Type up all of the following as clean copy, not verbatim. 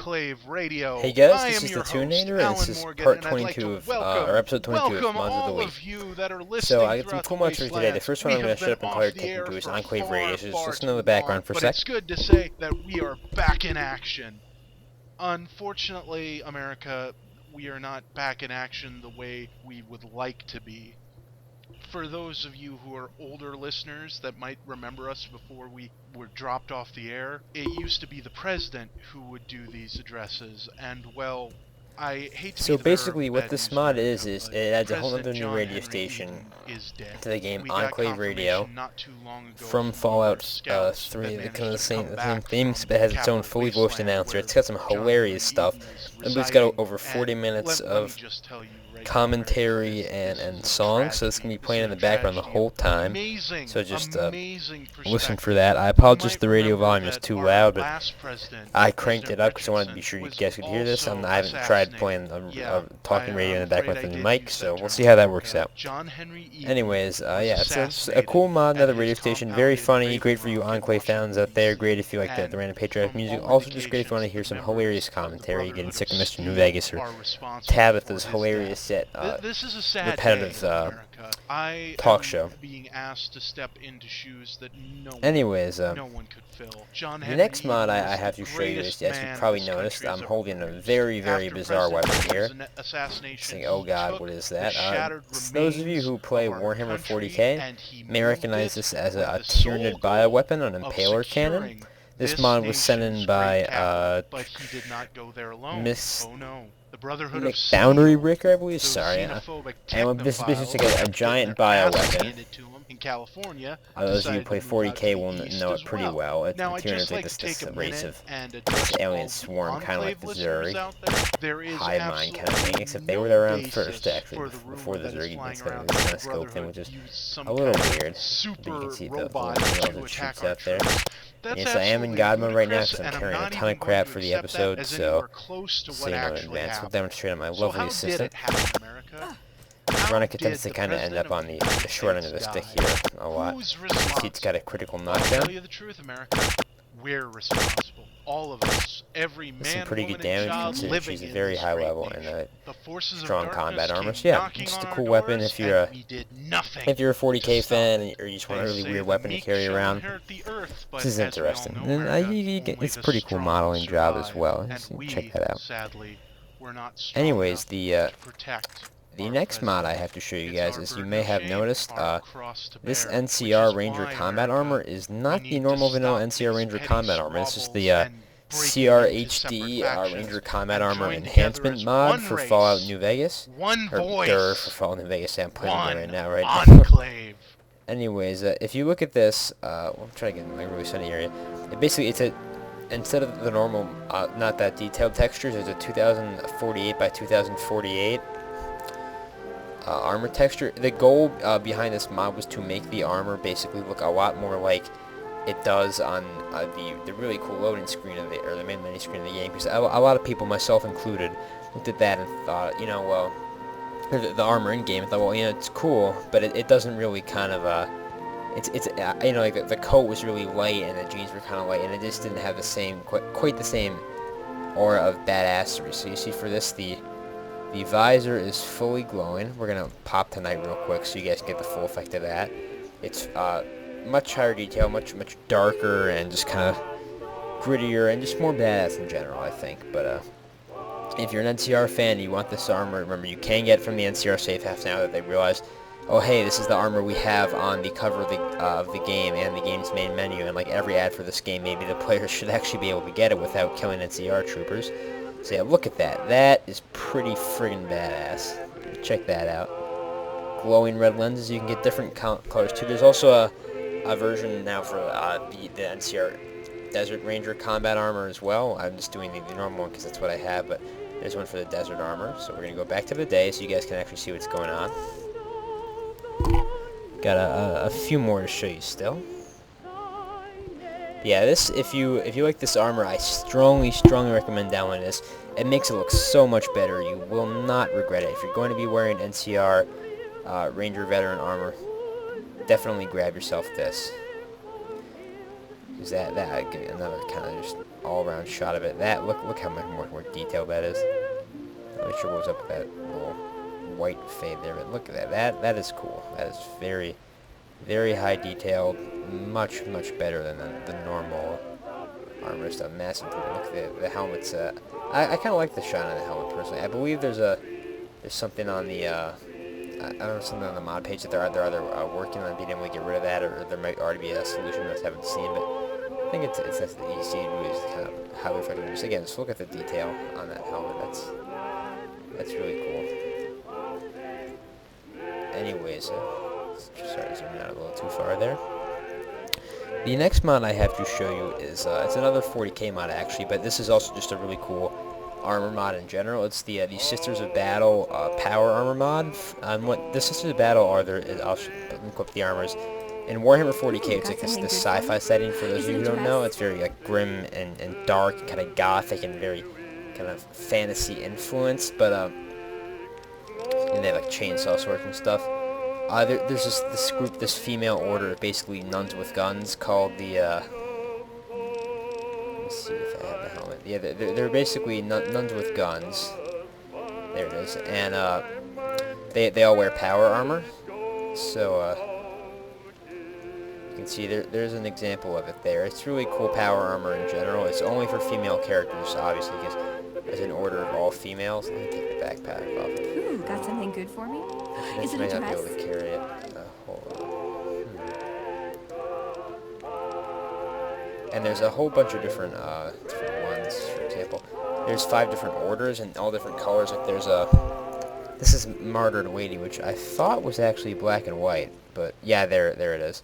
Enclave Radio. Hey guys, I this am is your TheTuninator, host, and this Alan is Morgan, part and I'd like 22 to of, welcome, or episode 22 of welcome Mods of the all Week. of you that are listening So I got some throughout cool the mods for today. The wastelands. first one We I'm going have to shut up been and off clear the taken air to is for Enclave far, Radio. So just far listen to too the background long, for a but sec. it's good to say that we are back in action. Unfortunately, America, we are not back in action the way we would like to be. For those of you who are older listeners that might remember us before we were dropped off the air, it used to be the president who would do these addresses, and well, I hate to be So the bearer of basically what bad this news, mod America, is but it adds a whole President other new John radio Henry station Eden is dead. to the game We got Enclave Radio confirmation not too long ago from our Fallout scouts 3. that It kind of managed to come the same back theme, from but it has its own Capital fully voiced Wasteland, announcer. where It's got some John hilarious Henry stuff. Eden is It's got residing, over 40 and minutes let me of just tell you right now, commentary America, and this is a songs, so it's going to be tragedy. playing in This the is a background the tragedy whole of time. amazing, So just amazing listen for perspective. that. I You apologize might if the radio remember volume is that too our loud, but last president, I cranked President it up because I wanted to be Richardson, sure you was guys could hear this. also I haven't tried playing assassinated. a talking radio in the I'm background afraid with I the did mic, use so that we'll term, see how that America. works out. John Henry Eden Anyways, was yeah, it's a assassinated cool mod, another at radio his station. Very compound in funny, great for you Raven Rock in Enclave fans out Washington, there. D.C. Great if you like the And random patriotic from music. all Also, just great if you want to indications, hear the some members hilarious of the commentary, getting Brotherhood sick of of Mr. New Steel Vegas or are responsible Tabitha's for his hilarious death. yet This is a sad repetitive day, America. I talk am show. being asked to step into shoes that Anyways, no one could fill. John the Henry next mod Eden I was have the to show you is, greatest as you man probably this noticed, country has I'm ever holding a produced. very, very After bizarre President weapon here. Nixon's assassination, Saying, oh he god, took what is the that? shattered Those of you who remains play of our Warhammer country, 40k and he may moved recognize it this as with a the sole Tyranid goal bioweapon, an of impaler cannon. securing This mod was sent in nation's by great capital. But he did not go there alone. Miss Oh no. The Brotherhood of Boundary Steel, Breaker, I believe. those Sorry, xenophobic and this is basically technophiles a kept giant getting their asses bioweapon. handed to 'em in California. Those of you who Decided play to move out 40k to will the east know as it pretty well. well. Now, I'd Tyranids just like like to this take a race minute of and address alien all the swarm, kind of like Enclave the listeners Zerg. out there. There is Hive mind kind of thing, except they no were there around basis first, actually, for the before rumor the that is Zerg flying gets there. around This that kind the of scope thing, which Brotherhood is used some a little kind of weird. But you super can see the robot little to nails that attack shoots our out there. troops. That's Yes, I am in absolutely God mode right now ludicrous, because I'm and carrying a not ton of even going crap to for the accept that episode, as so anywhere close to so what you know in actually advance. We'll happened. demonstrate on my So lovely how did assistant. it happen, America? Veronica How tends to did the kind of end President up on of the the United short end of the States stick here a lot. Who's You see it's got a critical Well, I'll tell knockdown. you the truth, America. We're responsible. All of us. Every With some man, pretty woman, good and damage child considering living she's a in very this high great level and nation. The forces strong of combat darkness armor. came So yeah, knocking just on a our cool weapon doors, if you're and we did nothing if you're a to 40k stop fan it. or you just They want a really say weird the weapon to meek carry shall around. inherit the earth, but This is as we all interesting. know, And America, it's only a pretty the cool strong modeling job as survive, well. and So we, check that out. sadly, we're not strong Anyways, enough to protect the our next mod I president. have to show you It's guys our is you burden may of have shame, noticed our cross to this bear, which NCR is Ranger why, combat America, armor is we not the need normal to vanilla stop NCR these Ranger petty combat armor. This is squabbles the and breaking into separate CRHD factions Ranger combat and armor join together enhancement as mod one for race, Fallout New Vegas. one Or voice, for Fallout New Vegas. I'm playing the game right one now, right? enclave. Anyways, if you look at this, we'll try to get in my really sunny area. It's a instead of the normal, not that detailed textures, it's a 2048 by 2048 armor texture. The goal behind this mod was to make the armor basically look a lot more like it does on the really cool loading screen of it, or the main menu screen of the game. Because a lot of people, myself included, looked at that and thought, you know, well, the armor in game, and thought, well, you know, it's cool, but it doesn't really kind of it's you know, like the coat was really light and the jeans were kind of light, and it just didn't have the same quite the same aura of badassery. So you see, for this, the visor is fully glowing. We're gonna pop tonight real quick so you guys get the full effect of that. It's much higher detail, much darker, and just kind of grittier and just more badass in general, I think. But if you're an NCR fan and you want this armor, remember, you can get it from the NCR safe house now that they realized, oh hey, this is the armor we have on the cover of the game and the game's main menu, and like every ad for this game, maybe the players should actually be able to get it without killing NCR troopers. So yeah, look at that. That is pretty friggin' badass. Check that out. Glowing red lenses. You can get different colors too. There's also a version now for the NCR Desert Ranger combat armor as well. I'm just doing the normal one because that's what I have, but there's one for the desert armor. So we're going to go back to the day so you guys can actually see what's going on. Got a few more to show you still. Yeah, this, if you like this armor, I strongly recommend downloading this. It makes it look so much better. You will not regret it. If you're going to be wearing NCR Ranger Veteran armor, definitely grab yourself this. Is that I'll give you another kind of just all-around shot of it. That look how much more detailed that is. Make sure it goes up with that little white fade there. But look at that. That is cool. That is very, very high detailed. Much better than the normal armor stuff. Massive improvement. Look at the helmets. I kind of like the shine on the helmet personally. I believe there's something on the I don't know, something on the mod page that they're either working on being able to get rid of that, or there might already be a solution that I haven't seen. But I think it's that the EC really is kind of highly effective. Just again, just look at the detail on that helmet. That's really cool. Anyways, sorry, zooming out a little too far there. The next mod I have to show you is it's another 40k mod actually, but this is also just a really cool armor mod in general. It's the Sisters of Battle power armor mod. What the Sisters of Battle are, I'll link up the armors. In Warhammer 40k, it's like this sci-fi setting. For those of you who don't know, it's very like grim and dark, and kind of gothic, and very kind of fantasy influenced. But and they have like chainsaw swords and stuff. There's this group, this female order, basically nuns with guns, called the. Let's see if I have the helmet. Yeah, they're basically nuns with guns. There it is, and they all wear power armor. So you can see there's an example of it there. It's really cool power armor in general. It's only for female characters, obviously, because as an order of all females. Let me take the backpack off. Ooh, got something good for me? Is it a might not be dress? able to carry it. Hold on. And there's a whole bunch of different ones. For example, there's 5 different orders and all different colors. Like there's this is Martyred Lady, which I thought was actually black and white, but yeah, there it is.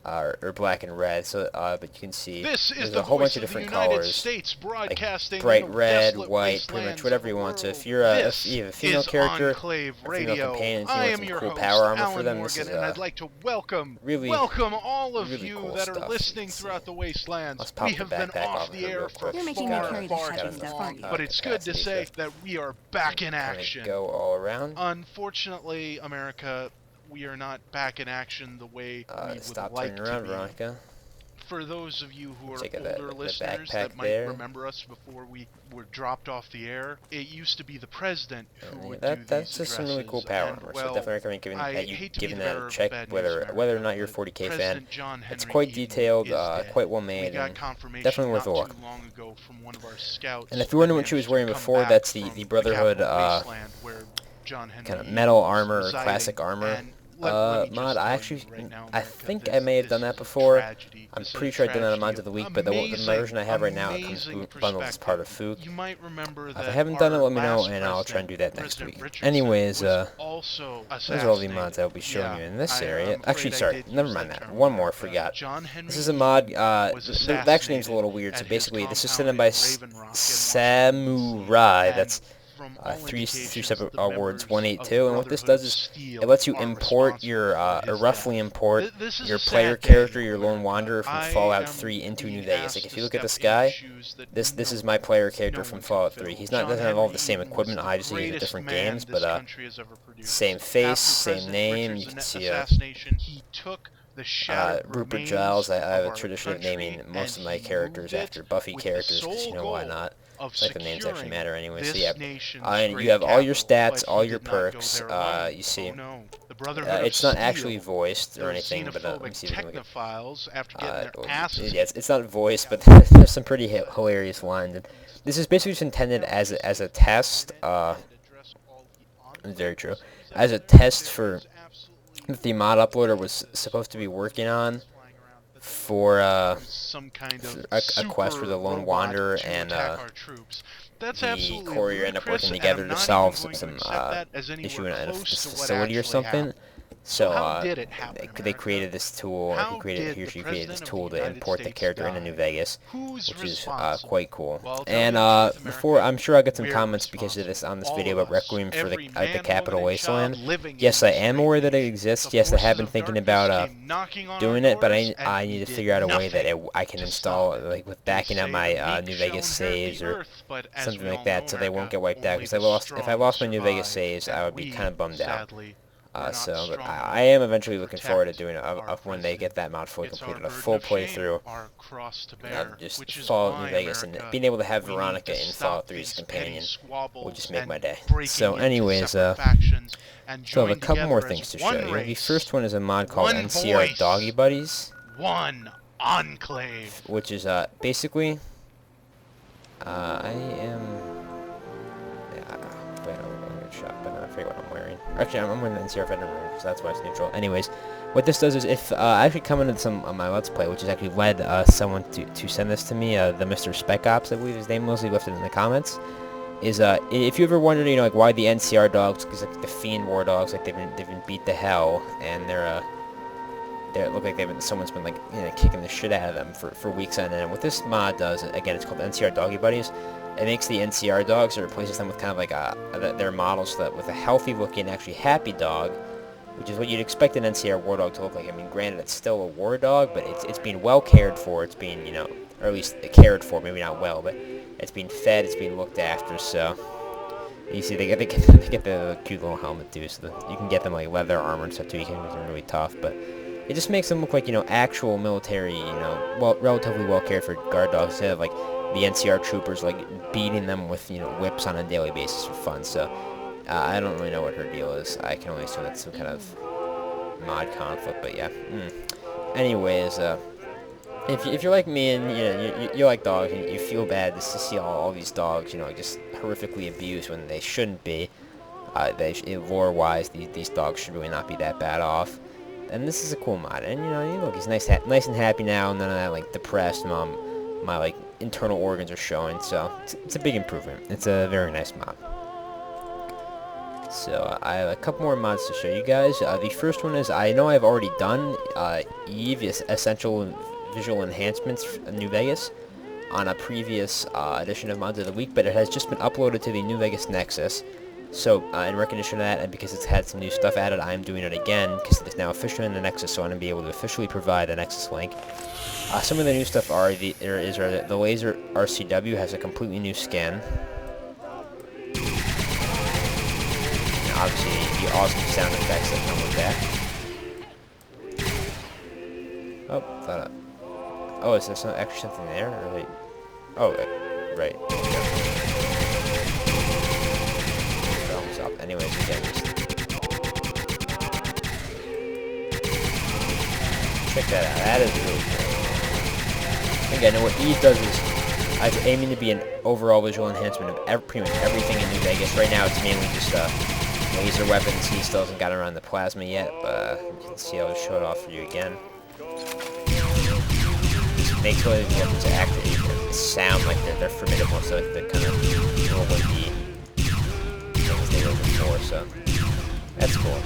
Or black and red, so but you can see there's a whole bunch of different colors, like bright red, white, pretty much whatever you want. So if you have a female character, Enclave or female Radio. companions, you I want am some your cool host, power armor Alan for them, Morgan, this is and I'd like to welcome really all of really you cool that are stuff. listening throughout the wastelands. Let's pop We the have been backpack off off the here air real for quick. You're making me far, carry the far heavy too stuff, long, aren't you? but it's good to Capacity say stuff. that we are back in Kinda action. go all around. Unfortunately, America, we are not back in action the way we would Stop like turning to around, be. Veronica. For those of you who are Take older the listeners backpack that might there. remember us before we were dropped off the air, it used to be the president who would That's do these just some really cool addresses, power and, armor. well, So definitely recommend I that you hate to be giving the that bearer a of check, bad news, whether America, or not you're a but 40k fan. President John It's Henry quite Eden detailed, is dead. quite well We made, got and confirmation definitely worth a not look. too long ago from one of our scouts. And if you're wondering that what she was managed to wearing come before, back that's the from Brotherhood Capital Wasteland, where John Henry kind of Eden metal was armor or residing, classic armor and let me mod. just I tell actually, you right now, I America, think I may have this done is that a before. tragedy. I'm This is pretty a sure I did that on tragedy Mods of the Week, but the version I have right now, it comes amazing bundled as part of perspective. Fook. You might remember that If I haven't done it, our let me know, last and I'll try and do that next President week. Richardson Anyways, was also those are all the assassinated. mods I'll be showing you in this I'm area. afraid Actually, I sorry, did never use mind that that. term. One more, I forgot. John Henry This is a mod, was the actual name's a little weird, so assassinated basically at this his is sent in by compound in Raven Rock in Samurai, Washington, that's from all three indications, separate the words, members 182, of and what this Brotherhood does is Steel it lets you are import your, responsible or for his roughly death. import This is your a player sad character, day, your lone America. wanderer from I Fallout am 3 into being New Vegas. asked If to you look at step this guy, into shoes that this no is my player character no from one can Fallout fill. 3. He's John not doesn't have all Henry the same Eden was equipment, the obviously he's a greatest different man games, this but country has ever produced. same face, After same President name. Richard's You can see assassination, he took the shattered Rupert remains Giles. I have of a our tradition of country, naming most of and my he characters moved after it Buffy with the characters, because you sole know why goal not. of It's like the names actually securing matter anyway. So this yeah, nation's and great you have all your capital, stats, but all he your did not go perks. there alone. You see, Oh no. The Brotherhood it's of not actually Steel, voiced or those anything, but let me xenophobic see if we can look at. technophiles, after getting their asses Yeah, it's not voiced, but there's some pretty hilarious lines. And this is basically just intended as a test. Very true. As a test for that the mod uploader was supposed to be working on for some kind of a quest for the Lone Wanderer and the courier end up working together to solve some issue in a facility or something. So they created this tool. He or she created this tool to import the character into New Vegas, which is quite cool. And before, I'm sure I'll get some comments because of this on this video about Requiem for the Capital Wasteland. Yes, I am aware that it exists. Yes, I have been thinking about doing it, but I need to figure out a way that I can install it, like with backing up my New Vegas saves or something like that, so they won't get wiped out. Because if I lost my New Vegas saves, I would be kind of bummed out. But I am eventually looking forward to doing when they get that mod fully completed, a full playthrough of just Fallout New Vegas, and being able to have Veronica in Fallout 3's companion will just make my day. So anyways, so I have a couple more things to show you. The first one is a mod called NCR Doggy Buddies. One Enclave. Which is basically, I am. Wait, I'm gonna shop, but I forget what I'm wearing. Actually, I'm wearing the NCR Fender, so that's why it's neutral. Anyways, what this does is, if I actually come into some of my Let's Play, which has actually led someone to send this to me, TheMrSpecOps, I believe his name was, he left it in the comments. Is if you ever wondered, you know, like why the NCR dogs, because like the Fiend War dogs, like they've been beat to hell, and they look like someone's been like, you know, kicking the shit out of them for weeks on end. And what this mod does, again, it's called NCR Doggy Buddies. It makes the NCR dogs, or replaces them with kind of like their models, so that with a healthy looking, actually happy dog, which is what you'd expect an NCR war dog to look like. I mean, granted, it's still a war dog, but it's being well cared for. It's being, you know, or at least cared for, maybe not well, but it's being fed, it's being looked after. So you see, they get the cute little helmet too, so that you can get them like leather armor and stuff too. You can make them really tough, but it just makes them look like, you know, actual military, you know, relatively well cared for guard dogs, instead of like the NCR troopers like beating them with, you know, whips on a daily basis for fun. So I don't really know what her deal is. I can only assume that's some kind of mod conflict, but yeah. Anyways, if you're like me and, you know, you like dogs and you feel bad just to see all these dogs, you know, just horrifically abused when they shouldn't be, lore wise, these dogs should really not be that bad off. And this is a cool mod, and you know, look, he's nice and happy now. None of that like depressed. My like internal organs are showing, so it's a big improvement. It's a very nice mod. So I have a couple more mods to show you guys. The first one is, I know I've already done Eve Essential Visual Enhancements in New Vegas on a previous edition of Mods of the Week, but it has just been uploaded to the New Vegas Nexus. So, in recognition of that, and because it's had some new stuff added, I'm doing it again, because it's now officially in the Nexus, so I'm going to be able to officially provide a Nexus link. Some of the new stuff are, the Laser RCW has a completely new skin. And obviously, the awesome sound effects that come with that. Oh, thought up. Oh, is there actually something there? Or they... Oh, right. Anyways, again, just check that out. That is really cool. Again, what Eve does is, I'm aiming to be an overall visual enhancement of pretty much everything in New Vegas. Right now, it's mainly just laser weapons. He still hasn't gotten around the plasma yet, but you can see I'll show it off for you again. Just makes all these weapons actually sound like they're formidable, so they're kind of roll with the they were before, so that's cool.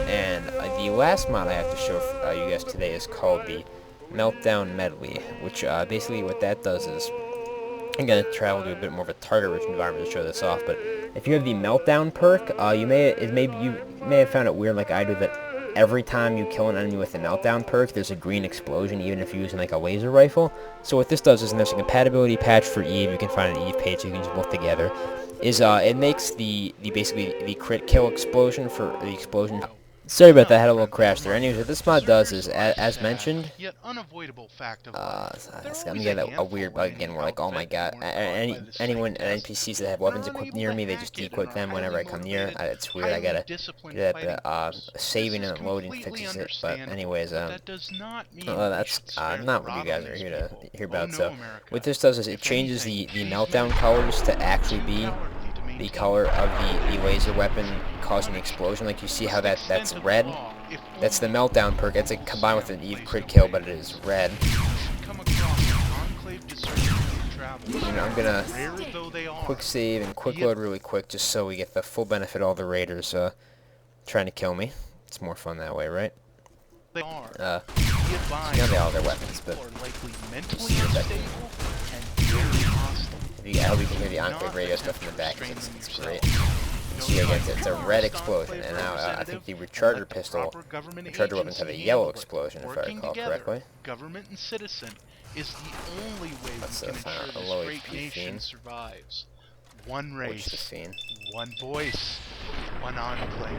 And the last mod I have to show you guys today is called the Meltdown Medley, which basically what that does is, I'm going to travel to a bit more of a target-rich environment to show this off, but if you have the Meltdown perk, you may have found it weird like I do, that every time you kill an enemy with the Meltdown perk, there's a green explosion, even if you're using like a laser rifle. So what this does is, and there's a compatibility patch for Eve, you can find an Eve page, so you can use both together, is it makes basically the crit kill explosion for the explosion. Sorry about that, I had a little crash there. Anyways, what this mod does is, as mentioned, I'm gonna get a weird bug again, where like, oh my god, anyone, NPCs that have weapons equipped near me, they just dequip them whenever I come near. It's weird, I gotta do that, but saving and loading fixes it. But anyways, that's not what you guys are here to hear about. So what this does is, it changes the meltdown colors to actually be the color of the laser weapon causing the explosion. Like, you see how that's red? That's the Meltdown perk. It's like combined with an Eve crit kill, but it is red. You know, I'm gonna quick save and quick load really quick, just so we get the full benefit of all the raiders trying to kill me. It's more fun that way, right? You know, they all have their weapons, but I hope you can hear the Enclave Radio stuff in the back. It's great. See, again, it's a red explosion, and now I think the recharger weapons have a yellow explosion, if I recall correctly. Government and citizen is the only way we can ensure this great nation survives. one Which the race, Fiend. one voice, one enclave.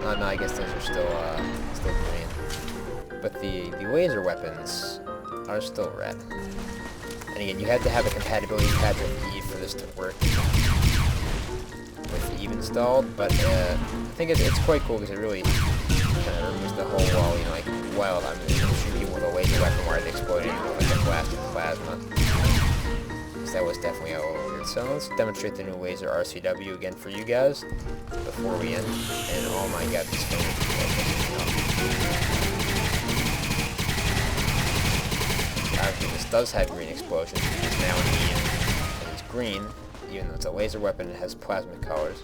Oh no, I guess those are still green. But the laser weapons are still red. And again, you have to have a compatibility patch with Eve for this to work with Eve installed. But I think it's quite cool because it really kind of removes the whole wall. You know, like while I'm shooting people with a laser weapon where I'd explode it with like a blast of plasma. So that was definitely a little weird. So let's demonstrate the new laser RCW again for you guys before we end. And oh my god, this thing is obviously this does have green explosions, it's now in Eve, and it's green, even though it's a laser weapon, it has plasma colors.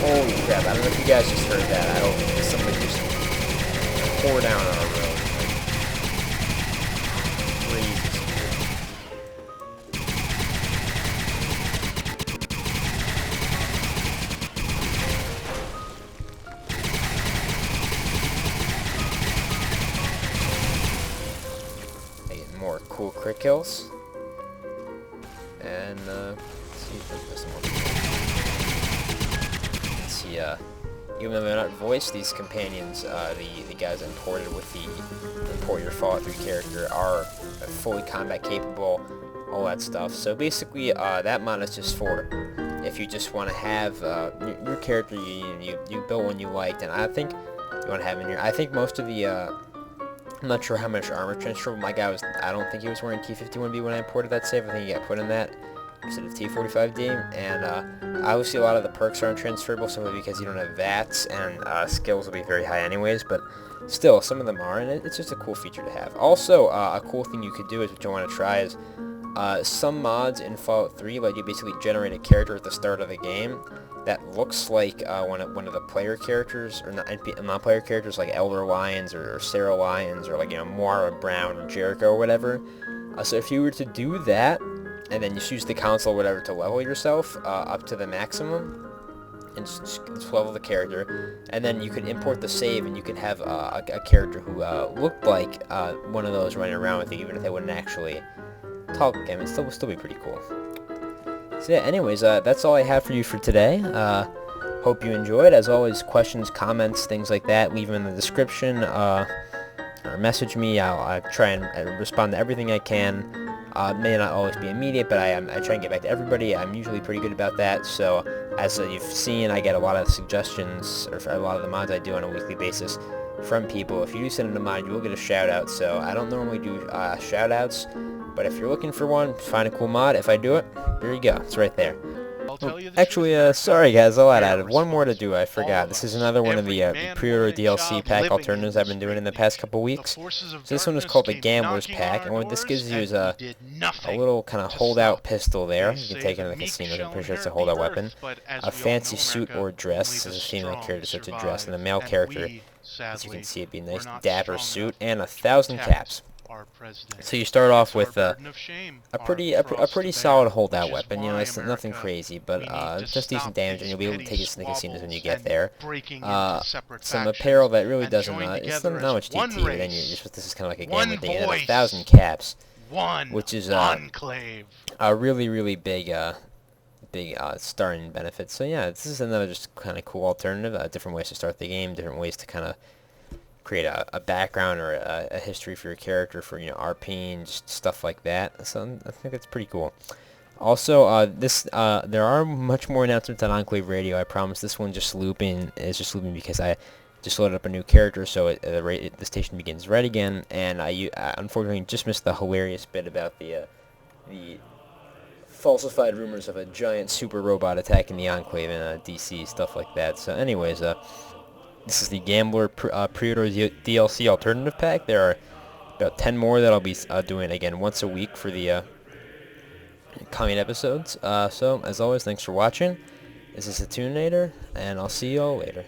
Holy crap, I don't know if you guys just heard that. I don't think somebody just pour down on our road. Like, crazy speed. They get more cool crit kills. And, let's see if there's some more. Let's see, even though they're not voiced, these companions, the guys imported with the import your Fallout 3 character are fully combat capable, all that stuff. So basically, that mod is just for if you just want to have your character you built one you liked, and I think you want to have in here. I think most of the I'm not sure how much armor transfer. My guy was. I don't think he was wearing T51B when I imported that save. I think he got put in that instead of T45D, and obviously a lot of the perks aren't transferable simply because you don't have VATs, and skills will be very high anyways, but still, some of them are, and it's just a cool feature to have. Also, a cool thing you could do is, what you want to try is, some mods in Fallout 3 let you basically generate a character at the start of the game that looks like one of the player characters, or non-player characters like Elder Lyons or Sarah Lyons, or like, you know, Moira Brown or Jericho or whatever. So if you were to do that, and then just use the console or whatever to level yourself up to the maximum, and just level the character, and then you could import the save, and you could have a character who looked like one of those running around with you, even if they wouldn't actually talk. I mean, it would still be pretty cool. So yeah, anyways, that's all I have for you for today. Hope you enjoyed. As always, questions, comments, things like that, leave them in the description, or message me. I'll try and respond to everything I can. May not always be immediate, but I try and get back to everybody. I'm usually pretty good about that. So as you've seen, I get a lot of suggestions, or for a lot of the mods I do on a weekly basis from people. If you do send in a mod, you will get a shout out. So I don't normally do shout outs, but if you're looking for one, find a cool mod. If I do it, there you go. It's right there. I'll tell you the Actually, truth, sorry guys, I'll add America. one more to do. I forgot. This is another one of the Every man, pre-order woman, DLC child pack living alternatives in I've been doing in the past couple weeks. The forces of So this one is darkness called the came Gambler's knocking Pack, on and what our this gives doors, you is and a we did nothing little kind of to holdout stop. pistol there. They You can say take it the in the meek casino. I'm shall pretty sure it's a inherit the holdout earth, weapon. but as A we all fancy know, suit America, or dress only as the a female strong character, such a dress, and a survive, male and character, we, as you sadly, can see, it'd be a were nice not dapper strong suit enough and to 1,000 protect caps. our president. So you start off It's our with burden of shame, a our pretty cross to bear, solid holdout which is weapon. You know, why, it's nothing America, casinos, but we need to just decent stop damage, and these you'll be able to petty take it to the casinos when you squabbles get there. and breaking into separate Some factions apparel that really and doesn't, join it's together not as much one DT, but then race, this is kind of like a one gamer thing. And then voice, 1,000 caps, one which is enclave. a really big starting benefit. So yeah, this is another just kind of cool alternative. Different ways to start the game, different ways to kind of create a background or a history for your character, for, you know, RP and just stuff like that. So I think that's pretty cool. Also, there are much more announcements on Enclave Radio. I promise. This one is just looping because I just loaded up a new character, so the station begins right again. And I unfortunately just missed the hilarious bit about the falsified rumors of a giant super robot attacking the Enclave in DC, stuff like that. So anyways, this is the Gambler pre-order DLC alternative pack. There are about 10 more that I'll be doing again once a week for the coming episodes. So as always, thanks for watching. This is TheTuninator, and I'll see you all later.